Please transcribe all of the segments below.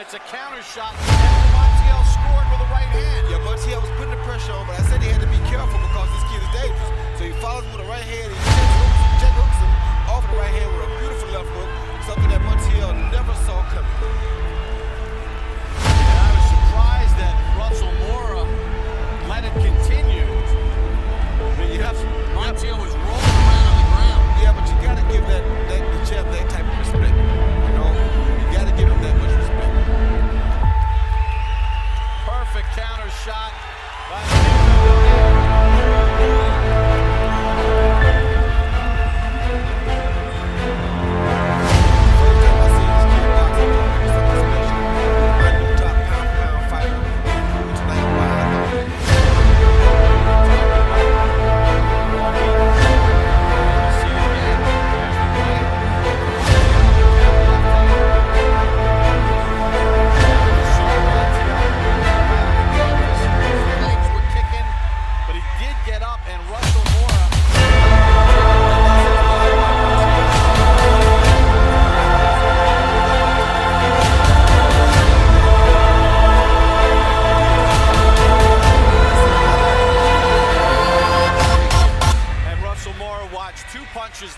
gets a counter shot. And Montiel scored with a right hand. Yeah, Montiel was putting the pressure on, but I said he had to be careful because this kid is dangerous. So he follows him with a right hand, and he check hooks him off the right hand with a beautiful left hook, something that Montiel never saw coming. And I was surprised that Russell Mora let it continue. Montiel was rolling around on the ground. Yeah, but you got to give the champ that type of respect. You know, you got to give him that much respect. Perfect counter shot by Nonito Donaire.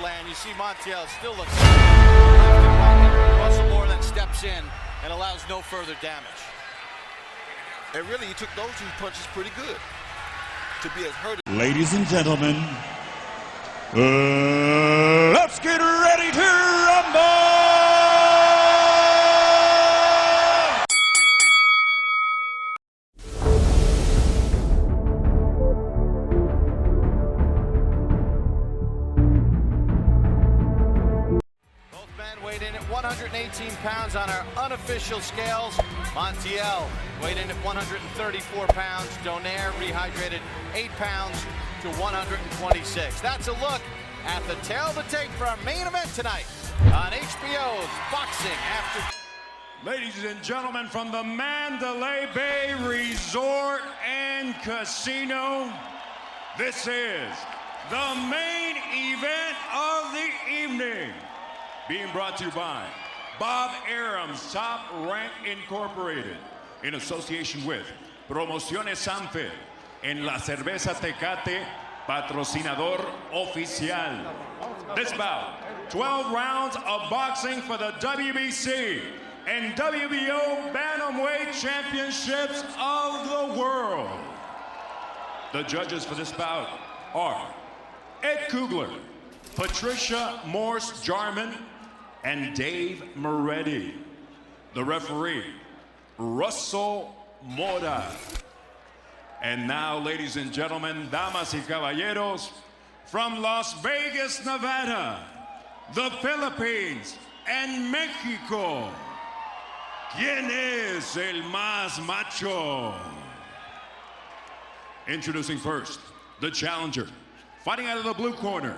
Land. You see Montiel still looks left and right. Russell Moore then steps in and allows no further damage. And really, he took those two punches pretty good to be as hurt. Ladies and gentlemen, let's get ready to rumble! Weighed in at 118 pounds on our unofficial scales. Montiel weighed in at 134 pounds. Donaire rehydrated 8 pounds to 126. That's a look at the tail of the tape for our main event tonight on HBO's Boxing After. Ladies and gentlemen, from the Mandalay Bay Resort and Casino, this is the main event of the evening. Being brought to you by Bob Arum's Top Rank Incorporated, in association with Promociones Sanfer, en la cerveza Tecate, patrocinador oficial. This bout, 12 rounds of boxing for the WBC and WBO Bantamweight Championships of the world. The judges for this bout are Ed Kugler, Patricia Morse-Jarman, and Dave Moretti. The referee, Russell Mora. And now, ladies and gentlemen, damas y caballeros, from Las Vegas, Nevada, the Philippines, and Mexico, ¿quién es el más macho? Introducing first, the challenger, fighting out of the blue corner.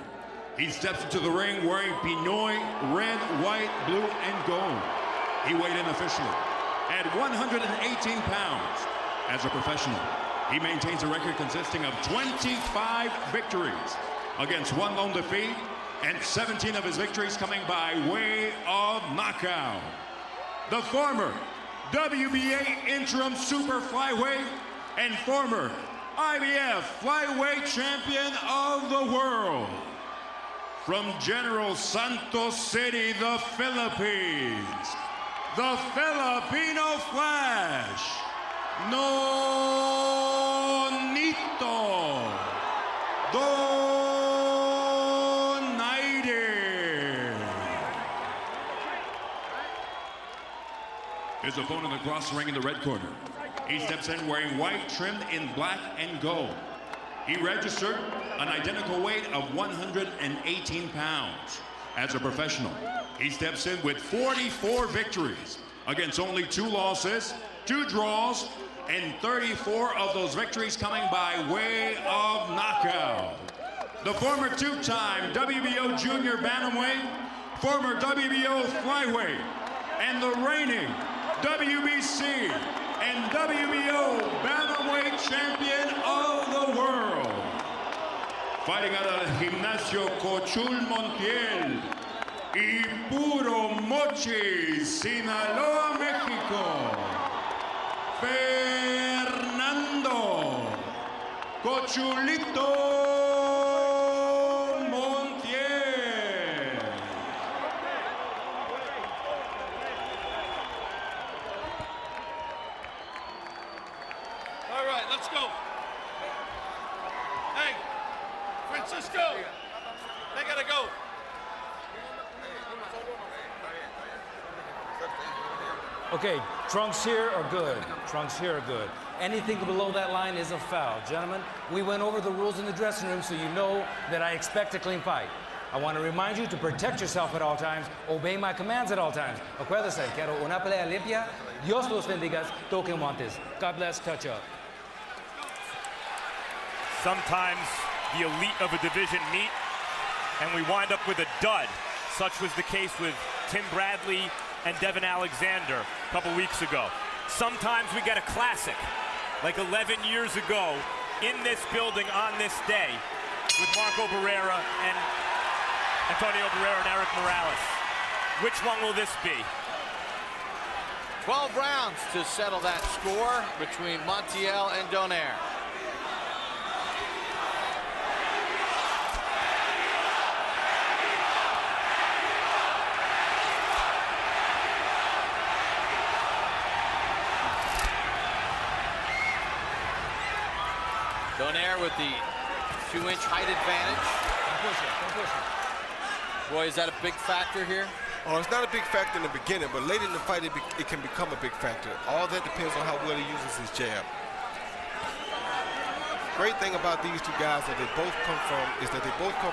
He steps into the ring wearing Pinoy red, white, blue, and gold. He weighed in officially at 118 pounds. As a professional, he maintains a record consisting of 25 victories against 1 lone defeat, and 17 of his victories coming by way of knockout. The former WBA interim super flyweight and former IBF flyweight champion of the world. From General Santos City, the Philippines, the Filipino Flash, Nonito Donaire. His opponent across the ring in the red corner. He steps in wearing white trimmed in black and gold. He registered an identical weight of 118 pounds. As a professional, he steps in with 44 victories against only 2 losses, 2 draws, and 34 of those victories coming by way of knockout. The former 2-time WBO Junior Bantamweight, former WBO Flyweight, and the reigning WBC and WBO Bantamweight Champion of the world. Fighting out of the Gimnasio Cochulito Montiel y Puro Mochi, Sinaloa, Mexico. Cochulito Montiel. All right, let's go. Hey, Francisco, they gotta go. Okay, trunks here are good. Trunks here are good. Anything below that line is a foul. Gentlemen, we went over the rules in the dressing room, so you know that I expect a clean fight. I want to remind you to protect yourself at all times, obey my commands at all times. Acuérdese, quiero una pelea limpia. Dios los bendiga, toquen guantes. God bless, touch up. Sometimes the elite of a division meet, and we wind up with a dud. Such was the case with Tim Bradley and Devin Alexander a couple weeks ago. Sometimes we get a classic, like 11 years ago in this building on this day with Marco Barrera and Antonio Barrera and Eric Morales. Which one will this be? 12 rounds to settle that score between Montiel and Donaire. Donaire with the 2-inch height advantage. Don't push it, don't push it. Boy, is that a big factor here? Oh, it's not a big factor in the beginning, but late in the fight, it can become a big factor. All that depends on how well he uses his jab. Great thing about these two guys that they both come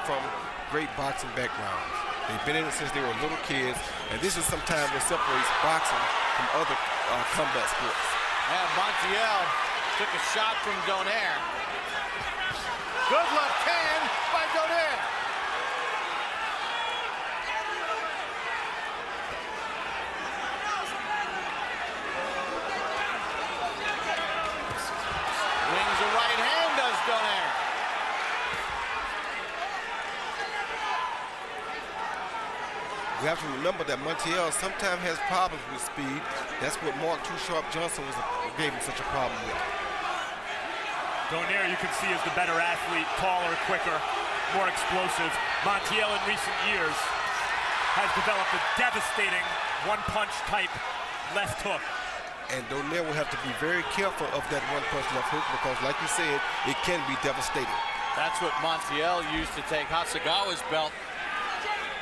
from great boxing backgrounds. They've been in it since they were little kids, and this is sometimes what separates boxing from other combat sports. And Montiel took a shot from Donaire. Good left hand by Donaire. Wings a right hand, does Donaire. We have to remember that Montiel sometimes has problems with speed. That's what Mark Too Sharp Johnson gave him such a problem with. Donaire, you can see, is the better athlete, taller, quicker, more explosive. Montiel in recent years has developed a devastating one-punch type left hook. And Donaire will have to be very careful of that one-punch left hook because, like you said, it can be devastating. That's what Montiel used to take Hasegawa's belt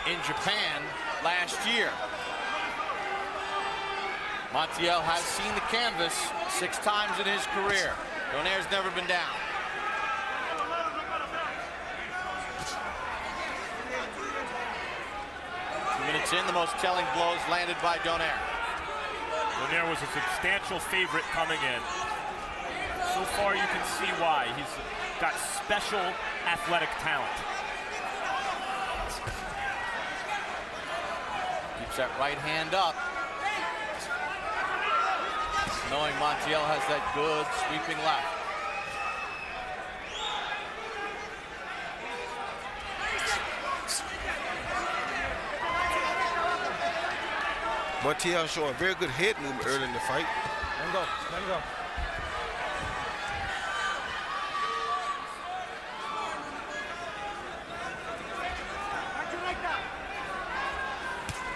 in Japan last year. Montiel has seen the canvas 6 times in his career. Donaire's never been down. 2 minutes in, the most telling blows landed by Donaire. Donaire was a substantial favorite coming in. So far, you can see why. He's got special athletic talent. Keeps that right hand up, knowing Montiel has that good sweeping left. Montiel showing very good head movement early in the fight. Let him go, let him go.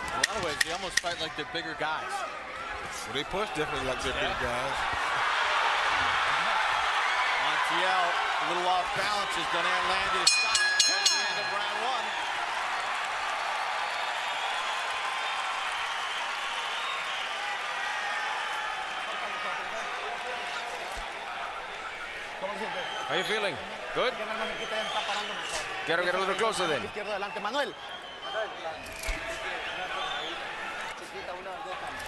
In a lot of ways, they almost fight like they're bigger guys. Well, they punch definitely like they're big guys. Montiel a little off balance as Donaire landed his shot at the end of round 1. How are you feeling? Good? Get a little closer then.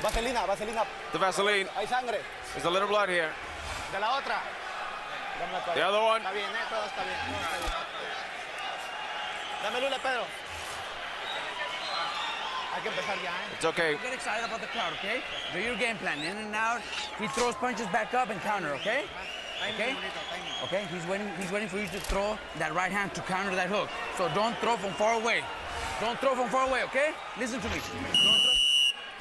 Vaselina, vaselina. The Vaseline. Hay sangre. There's a little blood here. De la otra. The other one. Está bien, todo está bien. Todo está bien. Dame lule, Pedro. Hay que empezar ya, ¿eh? It's okay. Get excited about the crowd, okay? Do your game plan, in and out. He throws punches back up and counter, okay? Okay? Okay, he's waiting for you to throw that right hand to counter that hook. So don't throw from far away. Don't throw from far away, okay? Listen to me.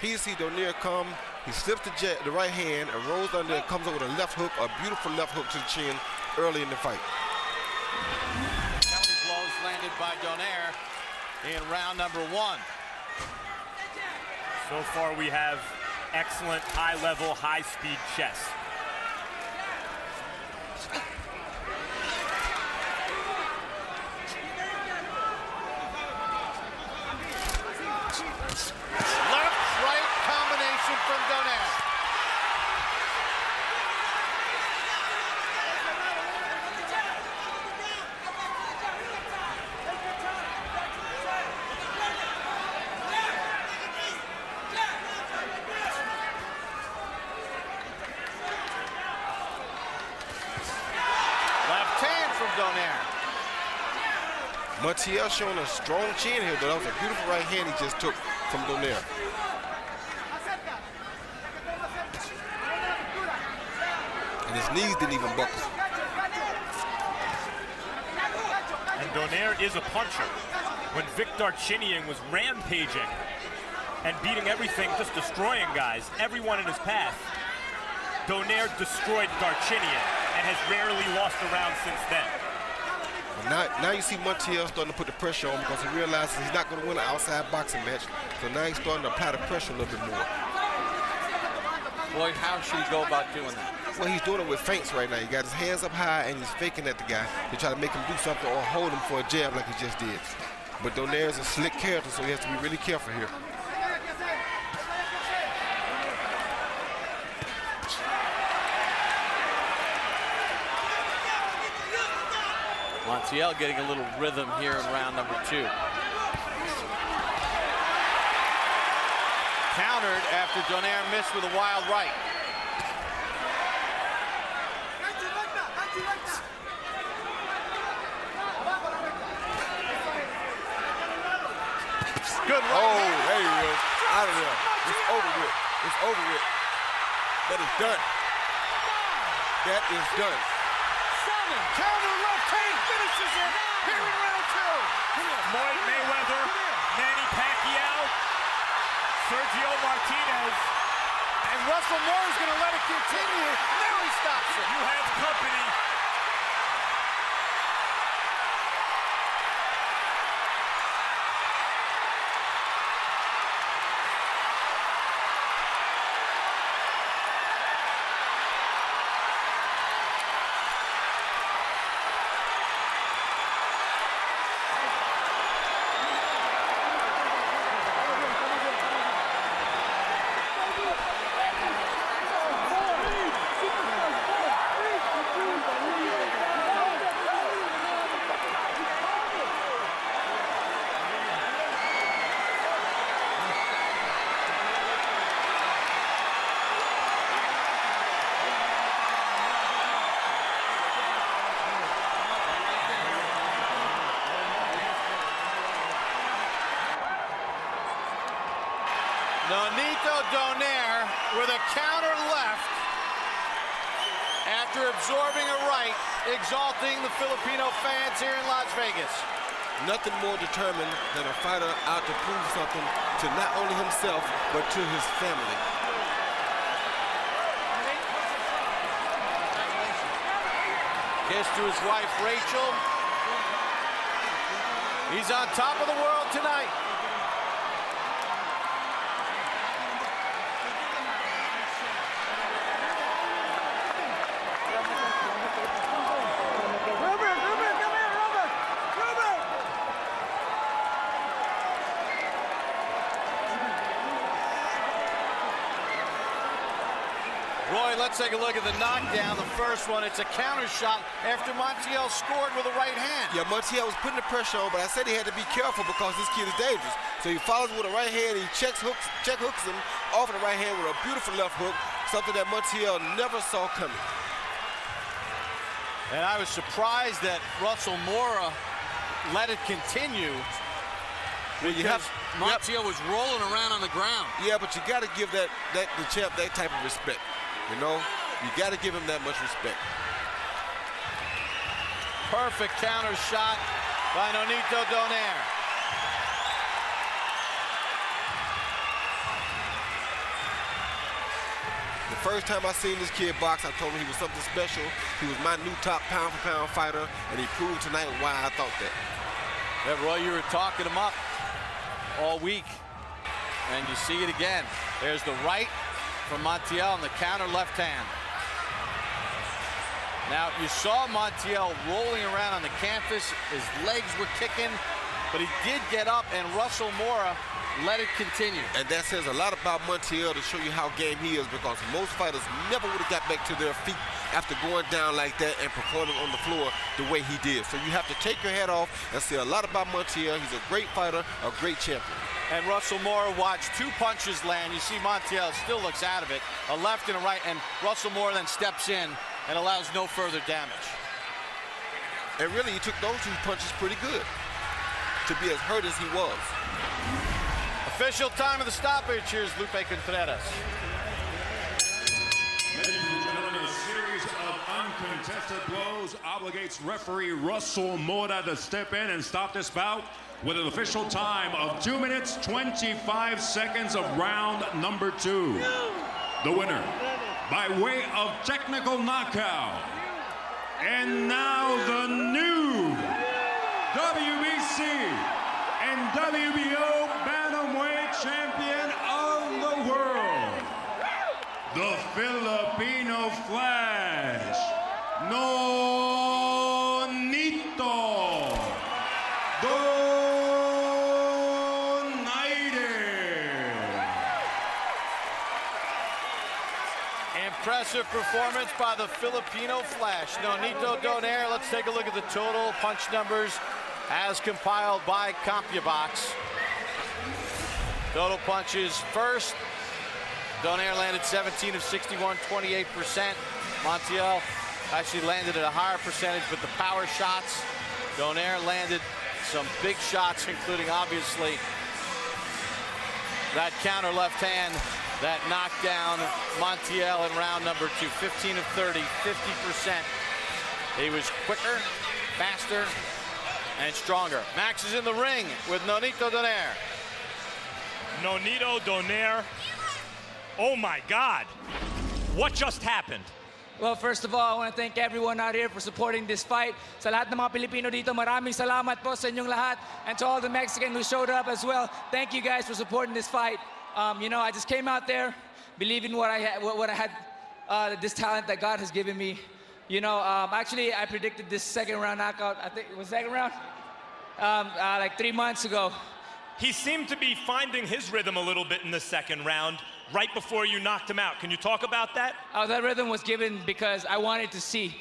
Here you see Donaire come, he slips the right hand and rolls under and comes over with a left hook, a beautiful left hook to the chin early in the fight. made by Donaire in round number 1. So far we have excellent high-level, high-speed chess. Left-right combination from Donaire. Left hand from Donaire. Montiel showing a strong chin here, but that was a beautiful right hand he just took from Donaire. And his knees didn't even buckle. And Donaire is a puncher. When Vic Darchinyan was rampaging and beating everything, just destroying guys, everyone in his path, Donaire destroyed Darchinyan and has rarely lost a round since then. Now you see Montiel starting to put the pressure on because he realizes he's not going to win an outside boxing match. So now he's starting to apply the pressure a little bit more. Boy, how should he go about doing that? Well, he's doing it with feints right now. He got his hands up high and he's faking at the guy to try to make him do something or hold him for a jab like he just did. But Donaire's a slick character, so he has to be really careful here. Montiel getting a little rhythm here in round number 2. Countered after Donaire missed with a wild right. Good right Oh, hand. there he is. Out of there. It's over with. It's over with. That is done. That is done. Counter left hand finishes it here in round 2. Floyd Mayweather, Manny Pacquiao, Sergio Martinez. And Russell Moore's going to let it continue. Now he stops it. You have company. Nonito Donaire with a counter left after absorbing a right, exalting the Filipino fans here in Las Vegas. Nothing more determined than a fighter out to prove something to not only himself, but to his family. Kiss to his wife, Rachel. He's on top of the world tonight. Roy, let's take a look at the knockdown. The first one, it's a counter shot after Montiel scored with a right hand. Yeah, Montiel was putting the pressure on, but I said he had to be careful because this kid is dangerous. So he follows with a right hand, he check hooks him off of the right hand with a beautiful left hook, something that Montiel never saw coming. And I was surprised that Russell Moore let it continue. Well, Because Montiel was rolling around on the ground. Yeah, but you got to give the champ that type of respect. You know, you got to give him that much respect. Perfect counter shot by Nonito Donaire. The first time I seen this kid box, I told him he was something special. He was my new top pound-for-pound fighter, and he proved tonight why I thought that. Yeah, Roy, you were talking him up all week, and you see it again. There's the right from Montiel and the counter left hand. Now, you saw Montiel rolling around on the canvas. His legs were kicking, but he did get up, and Russell Mora let it continue. And that says a lot about Montiel to show you how game he is, because most fighters never would have got back to their feet after going down like that and performing on the floor the way he did. So you have to take your hat off and say a lot about Montiel. He's a great fighter, a great champion. And Russell Mora watched 2 punches land. You see Montiel still looks out of it. A left and a right, and Russell Mora then steps in and allows no further damage. And really, he took those 2 punches pretty good to be as hurt as he was. Official time of the stoppage. Here's Lupe Contreras. Ladies and gentlemen, a series of uncontested blows obligates referee Russell Mora to step in and stop this bout with an official time of 2 minutes, 25 seconds of round number 2. The winner, by way of technical knockout, and now the new WBC and WBO Bantamweight champion of the world, the Filipino Flash, Nonito Donaire. Impressive performance by the Filipino Flash, Nonito Donaire. Let's take a look at the total punch numbers as compiled by CompuBox. Total punches first. Donaire landed 17 of 61, 28%. Montiel actually landed at a higher percentage, but the power shots, Donaire landed some big shots, including obviously that counter left hand that knocked down Montiel in round number 2. 15 of 30, 50%. He was quicker, faster, and stronger. Max is in the ring with Nonito Donaire. Nonito Donaire. Oh my God. What just happened? Well, first of all, I want to thank everyone out here for supporting this fight. Sa lahat ng mga Pilipino dito, maraming salamat po sa inyong lahat. And to all the Mexicans who showed up as well, thank you guys for supporting this fight. You know, I just came out there believing what I had, this talent that God has given me. You know, actually, I predicted this second round knockout. I think it was second round, like 3 months ago. He seemed to be finding his rhythm a little bit in the second round, right before you knocked him out. Can you talk about that? That rhythm was given because I wanted to see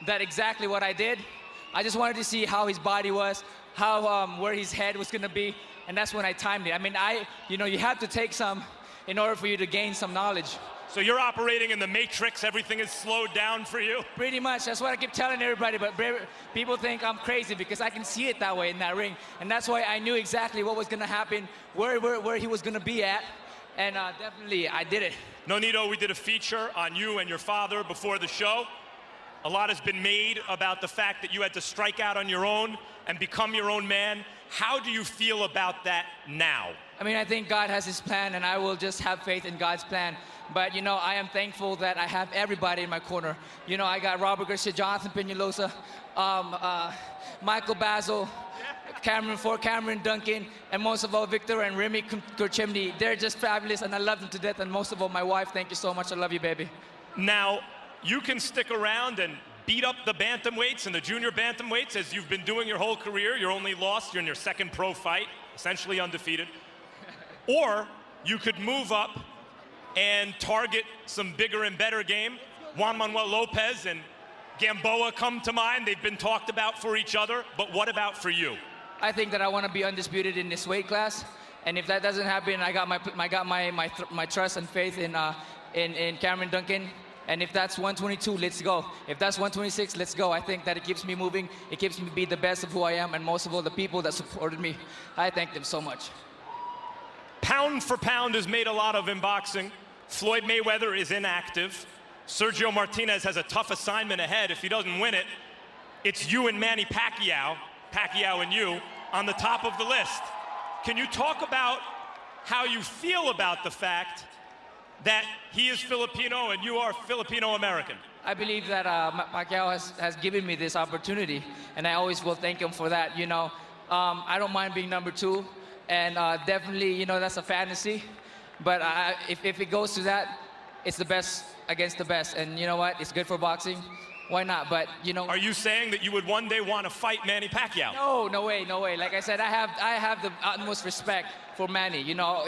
that exactly what I did. I just wanted to see how his body was, how where his head was gonna be, and that's when I timed it. I mean, you know, you have to take some in order for you to gain some knowledge. So you're operating in the matrix, everything is slowed down for you? Pretty much, that's what I keep telling everybody, but people think I'm crazy because I can see it that way in that ring. And that's why I knew exactly what was gonna happen, where he was gonna be at, and definitely I did it. Nonito, we did a feature on you and your father before the show. A lot has been made about the fact that you had to strike out on your own and become your own man. How do you feel about that now? I mean, I think God has his plan, and I will just have faith in God's plan. But, you know, I am thankful that I have everybody in my corner. You know, I got Robert Garcia, Jonathan Peñalosa, Michael Basil, Cameron Duncan, and most of all, Victor and Remy Kurchemny. They're just fabulous, and I love them to death. And most of all, my wife. Thank you so much. I love you, baby. Now, you can stick around and beat up the bantamweights and the junior bantamweights as you've been doing your whole career. You're only lost. You're in your second pro fight, essentially undefeated. Or you could move up and target some bigger and better game. Juan Manuel Lopez and Gamboa come to mind. They've been talked about for each other, but what about for you? I think that I want to be undisputed in this weight class, and if that doesn't happen, I got my trust and faith in Cameron Duncan. And if that's 122, let's go. If that's 126, let's go. I think that it keeps me moving. It keeps me be the best of who I am, and most of all, the people that supported me. I thank them so much. Pound for pound is made a lot of in boxing. Floyd Mayweather is inactive. Sergio Martinez has a tough assignment ahead. If he doesn't win it, it's you and Manny Pacquiao and you, on the top of the list. Can you talk about how you feel about the fact that he is Filipino and you are Filipino-American? I believe that Pacquiao has given me this opportunity, and I always will thank him for that. You know, I don't mind being number 2. And definitely, you know, that's a fantasy. But if it goes to that, it's the best against the best. And you know what? It's good for boxing. Why not? But, you know. Are you saying that you would one day want to fight Manny Pacquiao? No, no way, no way. Like I said, I have the utmost respect for Manny. You know,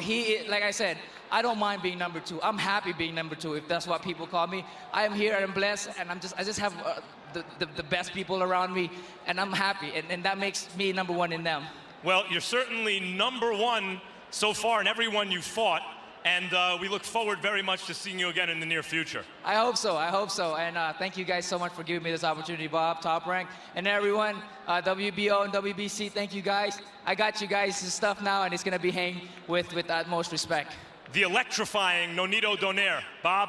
like I said, I don't mind being number 2. I'm happy being number 2, if that's what people call me. I am here and I'm blessed, and I just have the best people around me, and I'm happy, and that makes me number 1 in them. Well, you're certainly number 1 so far in everyone you've fought, and we look forward very much to seeing you again in the near future. I hope so, and thank you guys so much for giving me this opportunity, Bob, Top Rank, and everyone, WBO and WBC, thank you guys. I got you guys' stuff now, and it's gonna be hanged with utmost respect. The electrifying Nonito Donaire. Bob,